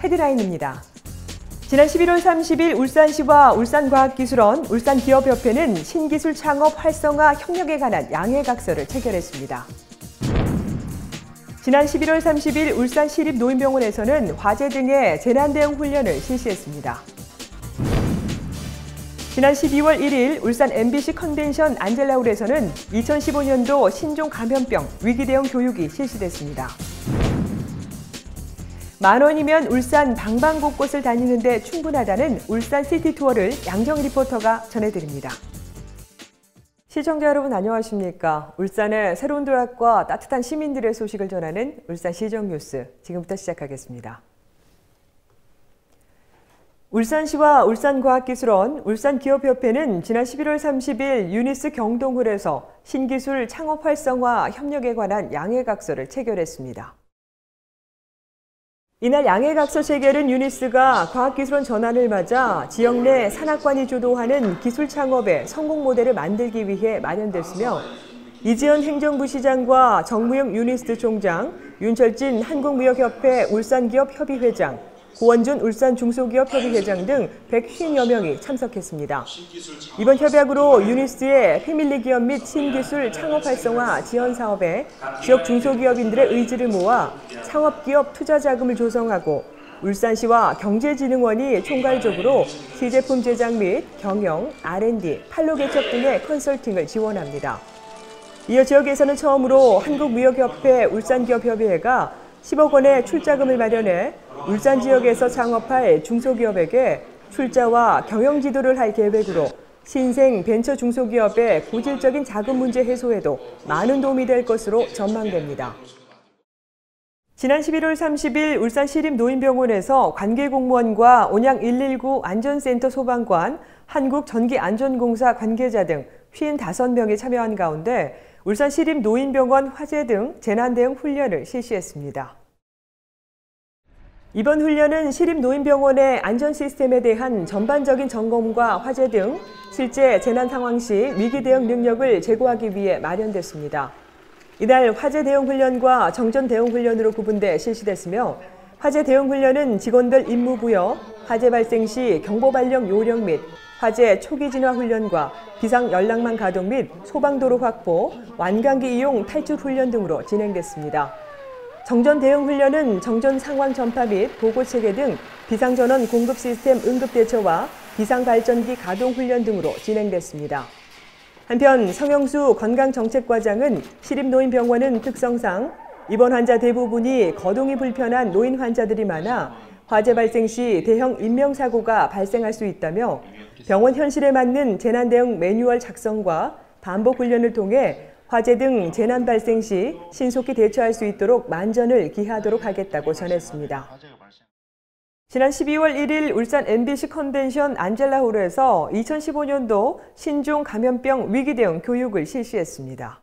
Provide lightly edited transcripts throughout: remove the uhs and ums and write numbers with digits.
헤드라인입니다. 지난 11월 30일 울산시와 울산과학기술원, 울산기업협회는 신기술 창업 활성화 협력에 관한 양해각서를 체결했습니다. 지난 11월 30일 울산시립노인병원에서는 화재 등의 재난대응 훈련을 실시했습니다. 지난 12월 1일 울산 MBC 컨벤션 안젤라홀에서는 2015년도 신종 감염병 위기대응 교육이 실시됐습니다. 10,000원이면 울산 방방곳곳을 다니는데 충분하다는 울산 시티 투어를 양정 리포터가 전해드립니다. 시청자 여러분 안녕하십니까? 울산의 새로운 도약과 따뜻한 시민들의 소식을 전하는 울산시정 뉴스 지금부터 시작하겠습니다. 울산시와 울산과학기술원, 울산기업협회는 지난 11월 30일 유니스 경동홀에서 신기술 창업 활성화 협력에 관한 양해각서를 체결했습니다. 이날 양해각서 체결은 유니스가 과학기술원 전환을 맞아 지역 내 산학관이 주도하는 기술 창업의 성공 모델을 만들기 위해 마련됐으며 이지연 행정부시장과 정무영 유니스 총장, 윤철진 한국무역협회 울산기업협의회장, 고원준 울산중소기업협의회장 등 150여 명이 참석했습니다. 이번 협약으로 유니스의 패밀리 기업 및 신기술 창업 활성화 지원 사업에 지역 중소기업인들의 의지를 모아 창업기업 투자 자금을 조성하고 울산시와 경제진흥원이 총괄적으로 시제품 제작 및 경영, R&D, 판로 개척 등의 컨설팅을 지원합니다. 이어 지역에서는 처음으로 한국무역협회 울산기업협의회가 10억 원의 출자금을 마련해 울산 지역에서 창업할 중소기업에게 출자와 경영 지도를 할 계획으로 신생 벤처 중소기업의 고질적인 자금 문제 해소에도 많은 도움이 될 것으로 전망됩니다. 지난 11월 30일 울산시립노인병원에서 관계공무원과 온양 119 안전센터 소방관, 한국전기안전공사 관계자 등 55명이 참여한 가운데 울산시립노인병원 화재 등 재난대응 훈련을 실시했습니다. 이번 훈련은 시립노인병원의 안전 시스템에 대한 전반적인 점검과 화재 등 실제 재난 상황 시 위기 대응 능력을 제고하기 위해 마련됐습니다. 이날 화재 대응 훈련과 정전 대응 훈련으로 구분돼 실시됐으며 화재 대응 훈련은 직원별 임무 부여, 화재 발생 시 경보 발령 요령 및 화재 초기 진화 훈련과 비상 연락망 가동 및 소방도로 확보, 완강기 이용 탈출 훈련 등으로 진행됐습니다. 정전 대응 훈련은 정전 상황 전파 및 보고 체계 등 비상전원 공급 시스템 응급 대처와 비상발전기 가동 훈련 등으로 진행됐습니다. 한편 성영수 건강정책과장은 시립노인병원은 특성상 입원 환자 대부분이 거동이 불편한 노인 환자들이 많아 화재 발생 시 대형 인명사고가 발생할 수 있다며 병원 현실에 맞는 재난대응 매뉴얼 작성과 반복 훈련을 통해 화재 등 재난 발생 시 신속히 대처할 수 있도록 만전을 기하도록 하겠다고 전했습니다. 지난 12월 1일 울산 MBC 컨벤션 안젤라홀에서 2015년도 신종 감염병 위기대응 교육을 실시했습니다.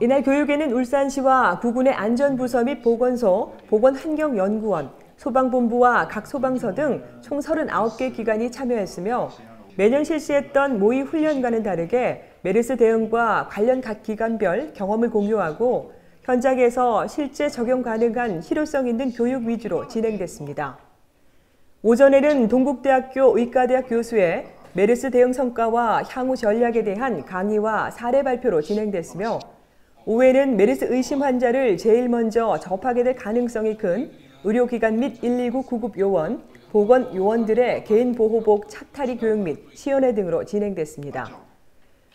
이날 교육에는 울산시와 구군의 안전부서 및 보건소, 보건환경연구원, 소방본부와 각 소방서 등 총 39개 기관이 참여했으며 매년 실시했던 모의 훈련과는 다르게 메르스 대응과 관련 각 기관별 경험을 공유하고 현장에서 실제 적용 가능한 실효성 있는 교육 위주로 진행됐습니다. 오전에는 동국대학교 의과대학 교수의 메르스 대응 성과와 향후 전략에 대한 강의와 사례 발표로 진행됐으며 오후에는 메르스 의심 환자를 제일 먼저 접하게 될 가능성이 큰 의료기관 및 119 구급 요원, 보건 요원들의 개인보호복 착탈이 교육 및 시연회 등으로 진행됐습니다.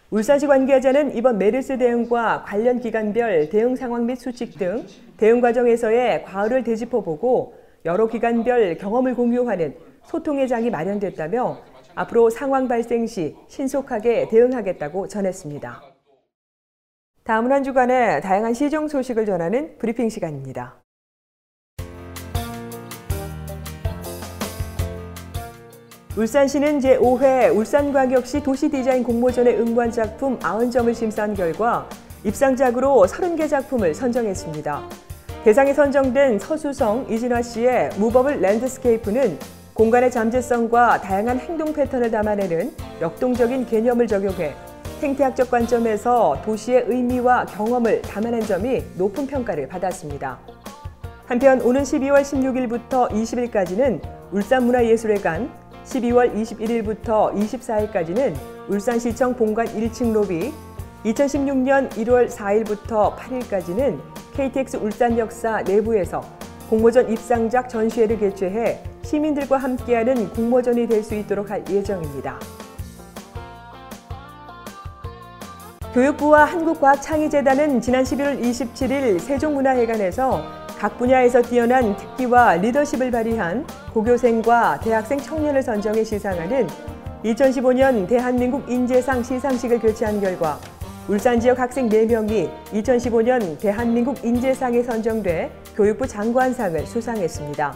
울산시 관계자는 이번 메르스 대응과 관련 기관별 대응 상황 및 수칙 등 대응 과정에서의 과을을 되짚어보고 여러 기관별 경험을 공유하는 소통의 장이 마련됐다며 앞으로 상황 발생 시 신속하게 대응하겠다고 전했습니다. 다음은 한 주간의 다양한 시정 소식을 전하는 브리핑 시간입니다. 울산시는 제5회 울산광역시 도시디자인 공모전에 응모한 작품 90점을 심사한 결과 입상작으로 30개 작품을 선정했습니다. 대상에 선정된 서수성, 이진화 씨의 무버블 랜드스케이프는 공간의 잠재성과 다양한 행동 패턴을 담아내는 역동적인 개념을 적용해 생태학적 관점에서 도시의 의미와 경험을 담아낸 점이 높은 평가를 받았습니다. 한편 오는 12월 16일부터 20일까지는 울산문화예술회관, 12월 21일부터 24일까지는 울산시청 본관 1층 로비, 2016년 1월 4일부터 8일까지는 KTX 울산역사 내부에서 공모전 입상작 전시회를 개최해 시민들과 함께하는 공모전이 될 수 있도록 할 예정입니다. 교육부와 한국과학창의재단은 지난 11월 27일 세종문화회관에서 각 분야에서 뛰어난 특기와 리더십을 발휘한 고교생과 대학생 청년을 선정해 시상하는 2015년 대한민국 인재상 시상식을 개최한 결과 울산 지역 학생 4명이 2015년 대한민국 인재상에 선정돼 교육부 장관상을 수상했습니다.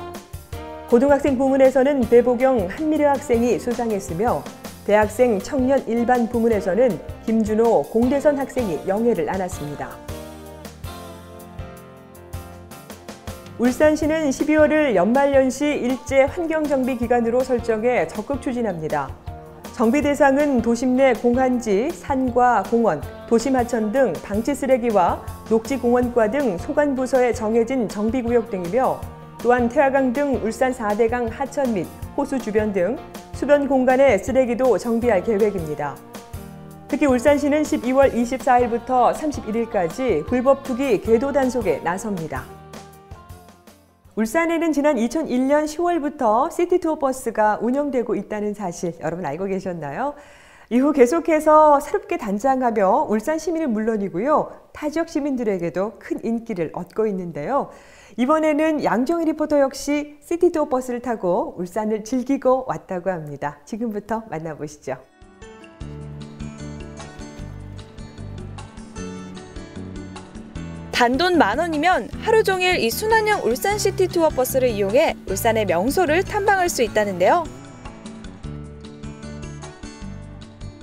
고등학생 부문에서는 배보경 한미려 학생이 수상했으며 대학생 청년 일반 부문에서는 김준호 공대선 학생이 영예를 안았습니다. 울산시는 12월을 연말연시 일제 환경정비 기간으로 설정해 적극 추진합니다. 정비 대상은 도심 내 공한지, 산과 공원, 도심하천 등 방치 쓰레기와 녹지공원과 등 소관부서에 정해진 정비구역 등이며 또한 태화강 등 울산 4대강 하천 및 호수 주변 등 수변 공간의 쓰레기도 정비할 계획입니다. 특히 울산시는 12월 24일부터 31일까지 불법 투기 궤도 단속에 나섭니다. 울산에는 지난 2001년 10월부터 시티투어 버스가 운영되고 있다는 사실 여러분 알고 계셨나요? 이후 계속해서 새롭게 단장하며 울산 시민은 물론이고요. 타 지역 시민들에게도 큰 인기를 얻고 있는데요. 이번에는 양정희 리포터 역시 시티투어 버스를 타고 울산을 즐기고 왔다고 합니다. 지금부터 만나보시죠. 단돈 10,000원이면 하루 종일 이 순환형 울산시티 투어 버스를 이용해 울산의 명소를 탐방할 수 있다는데요.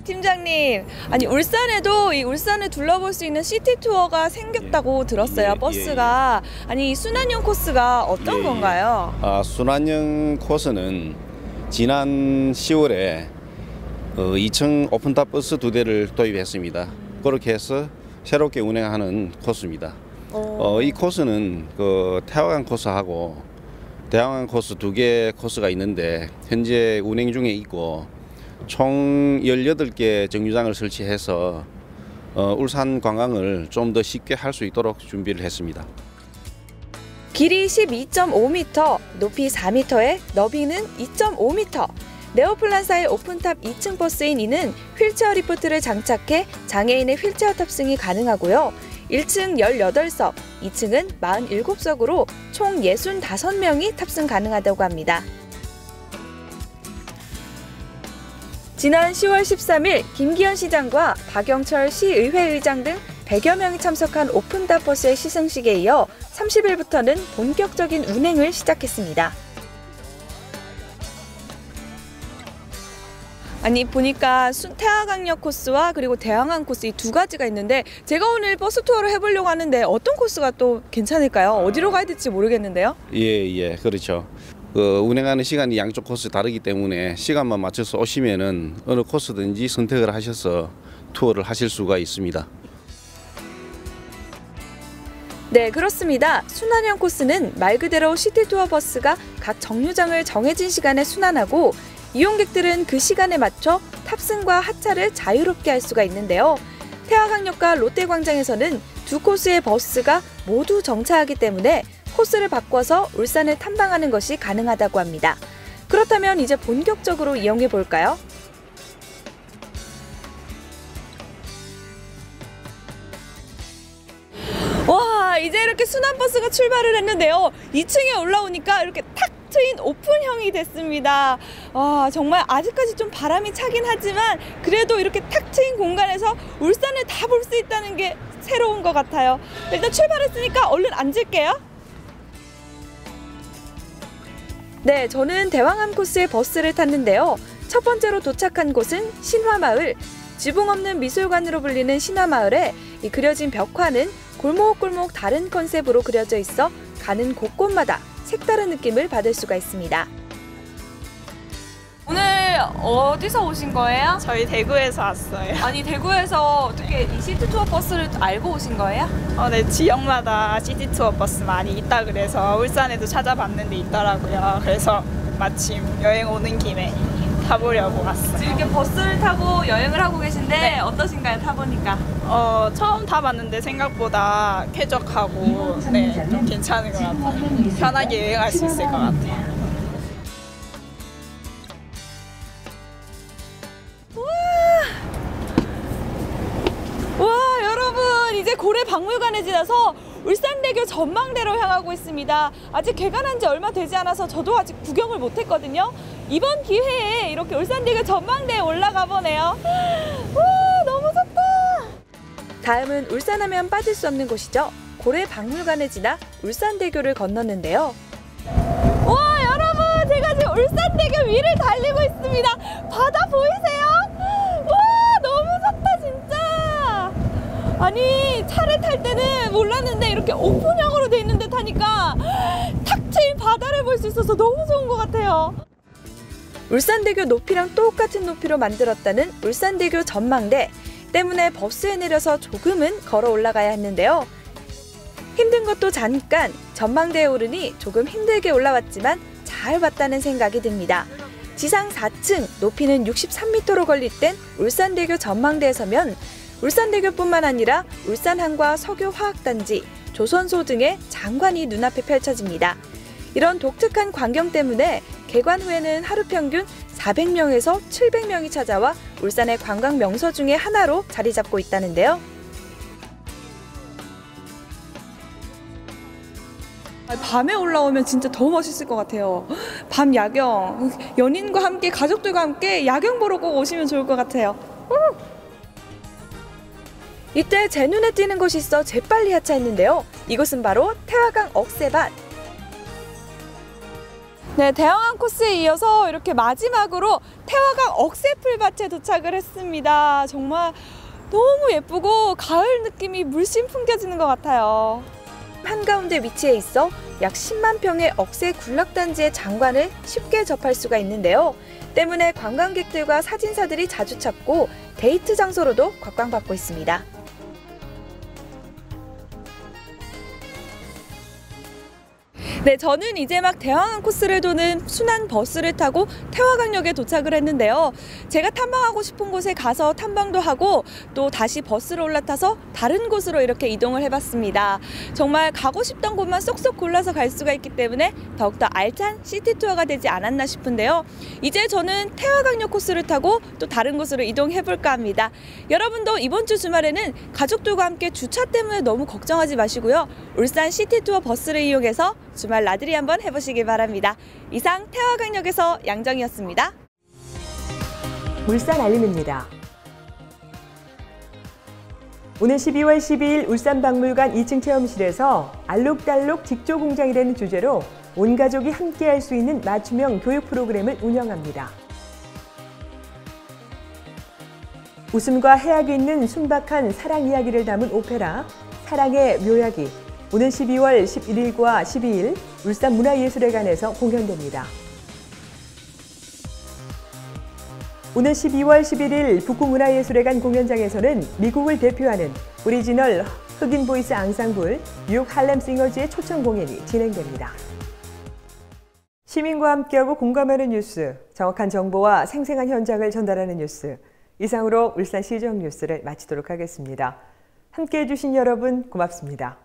팀장님, 아니 울산에도 이 울산을 둘러볼 수 있는 시티 투어가 생겼다고 들었어요. 버스가. 아니 이 순환형 코스가 어떤 건가요? 순환형 코스는 지난 10월에 2층 오픈탑 버스 2대를 도입했습니다. 그렇게 해서 새롭게 운행하는 코스입니다. 이 코스는 태화강 코스하고 대왕강 코스 2개 코스가 있는데 현재 운행 중에 있고 총 18개 정류장을 설치해서 울산 관광을 좀 더 쉽게 할 수 있도록 준비를 했습니다. 길이 12.5m, 높이 4m에 너비는 2.5m. 네오플란사의 오픈탑 2층 버스인 이는 휠체어 리프트를 장착해 장애인의 휠체어 탑승이 가능하고요. 1층 18석, 2층은 47석으로 총 65명이 탑승 가능하다고 합니다. 지난 10월 13일 김기현 시장과 박영철 시의회의장 등 100여 명이 참석한 오픈탑 버스의 시승식에 이어 30일부터는 본격적인 운행을 시작했습니다. 아니 보니까 태화강역 코스와 그리고 대왕항 코스 이 2가지가 있는데 제가 오늘 버스 투어를 해보려고 하는데 어떤 코스가 또 괜찮을까요? 어디로 가야 될지 모르겠는데요. 예, 그렇죠. 운행하는 시간이 양쪽 코스 다르기 때문에 시간만 맞춰서 오시면은 어느 코스든지 선택을 하셔서 투어를 하실 수가 있습니다. 네, 그렇습니다. 순환형 코스는 말 그대로 시티투어 버스가 각 정류장을 정해진 시간에 순환하고 이용객들은 그 시간에 맞춰 탑승과 하차를 자유롭게 할 수가 있는데요. 태화강역과 롯데광장에서는 2코스의 버스가 모두 정차하기 때문에 코스를 바꿔서 울산을 탐방하는 것이 가능하다고 합니다. 그렇다면 이제 본격적으로 이용해 볼까요? 와, 이제 이렇게 순환버스가 출발을 했는데요. 2층에 올라오니까 이렇게 탁 트인 오픈형이 됐습니다. 와, 정말 아직까지 좀 바람이 차긴 하지만 그래도 이렇게 탁 트인 공간에서 울산을 다 볼 수 있다는 게 새로운 것 같아요. 일단 출발했으니까 얼른 앉을게요. 네, 저는 대왕암 코스의 버스를 탔는데요. 첫 번째로 도착한 곳은 신화마을. 지붕 없는 미술관으로 불리는 신화마을에 이 그려진 벽화는 골목골목 다른 컨셉으로 그려져 있어 가는 곳곳마다 색다른 느낌을 받을 수가 있습니다. 오늘 어디서 오신 거예요? 저희 대구에서 왔어요. 아니 대구에서 어떻게 이 시티 투어 버스를 알고 오신 거예요? 네, 지역마다 시티 투어 버스 많이 있다 그래서 울산에도 찾아봤는데 있더라고요. 그래서 마침 여행 오는 김에 타보려고 왔어요. 이렇게 버스를 타고 여행을 하고 계신데 네. 어떠신가요? 타보니까? 처음 타봤는데 생각보다 쾌적하고 좀 괜찮은 것 같아요. 편하게 여행할 수 있을 것 같아요. 와 여러분 이제 고래박물관에 지나서 울산대교 전망대로 향하고 있습니다. 아직 개관한 지 얼마 되지 않아서 저도 아직 구경을 못했거든요. 이번 기회에 이렇게 울산대교 전망대에 올라가 보네요. 와 너무 좋다. 다음은 울산하면 빠질 수 없는 곳이죠. 고래박물관에 지나 울산대교를 건넜는데요. 와 여러분 제가 지금 울산대교 위를 달리고 있습니다. 바다 보이세요? 와 너무 좋다 진짜. 아니 차를 탈 때는 몰랐는데 이렇게 오픈형으로 돼 있는 듯 하니까 탁 트인 바다를 볼 수 있어서 너무 좋은 것 같아요. 울산대교 높이랑 똑같은 높이로 만들었다는 울산대교 전망대 때문에 버스에 내려서 조금은 걸어 올라가야 했는데요. 힘든 것도 잠깐 전망대에 오르니 조금 힘들게 올라왔지만 잘 봤다는 생각이 듭니다. 지상 4층 높이는 63m로 건립된 울산대교 전망대에 서면 울산대교뿐만 아니라 울산항과 석유화학단지, 조선소 등의 장관이 눈앞에 펼쳐집니다. 이런 독특한 광경 때문에 개관 후에는 하루 평균 400명에서 700명이 찾아와 울산의 관광 명소 중에 하나로 자리 잡고 있다는데요. 밤에 올라오면 진짜 더 멋있을 것 같아요. 밤 야경, 연인과 함께 가족들과 함께 야경 보러 꼭 오시면 좋을 것 같아요. 이때 제 눈에 띄는 곳이 있어 재빨리 하차했는데요. 이곳은 바로 태화강 억새밭. 네, 대형항 코스에 이어서 이렇게 마지막으로 태화강 억새풀밭에 도착을 했습니다. 정말 너무 예쁘고 가을 느낌이 물씬 풍겨지는 것 같아요. 한가운데 위치해 있어 약 10만 평의 억새 군락단지의 장관을 쉽게 접할 수가 있는데요. 때문에 관광객들과 사진사들이 자주 찾고 데이트 장소로도 각광받고 있습니다. 네, 저는 이제 막 대형항 코스를 도는 순환 버스를 타고 태화강역에 도착을 했는데요. 제가 탐방하고 싶은 곳에 가서 탐방도 하고 또 다시 버스를 올라타서 다른 곳으로 이렇게 이동을 해봤습니다. 정말 가고 싶던 곳만 쏙쏙 골라서 갈 수가 있기 때문에 더욱더 알찬 시티 투어가 되지 않았나 싶은데요. 이제 저는 태화강역 코스를 타고 또 다른 곳으로 이동해볼까 합니다. 여러분도 이번 주 주말에는 가족들과 함께 주차 때문에 너무 걱정하지 마시고요. 울산 시티 투어 버스를 이용해서 주말 나들이 한번 해보시길 바랍니다. 이상 태화강역에서 양정이었습니다. 울산 알림입니다. 오늘 12월 12일 울산박물관 2층 체험실에서 알록달록 직조 공장이라는 주제로 온 가족이 함께할 수 있는 맞춤형 교육 프로그램을 운영합니다. 웃음과 해악이 있는 순박한 사랑 이야기를 담은 오페라 사랑의 묘약이 오늘 12월 11일과 12일 울산문화예술회관에서 공연됩니다. 오늘 12월 11일 북구문화예술회관 공연장에서는 미국을 대표하는 오리지널 흑인 보이스 앙상블 뉴욕 할렘 싱어즈의 초청 공연이 진행됩니다. 시민과 함께하고 공감하는 뉴스, 정확한 정보와 생생한 현장을 전달하는 뉴스. 이상으로 울산 시정 뉴스를 마치도록 하겠습니다. 함께해 주신 여러분 고맙습니다.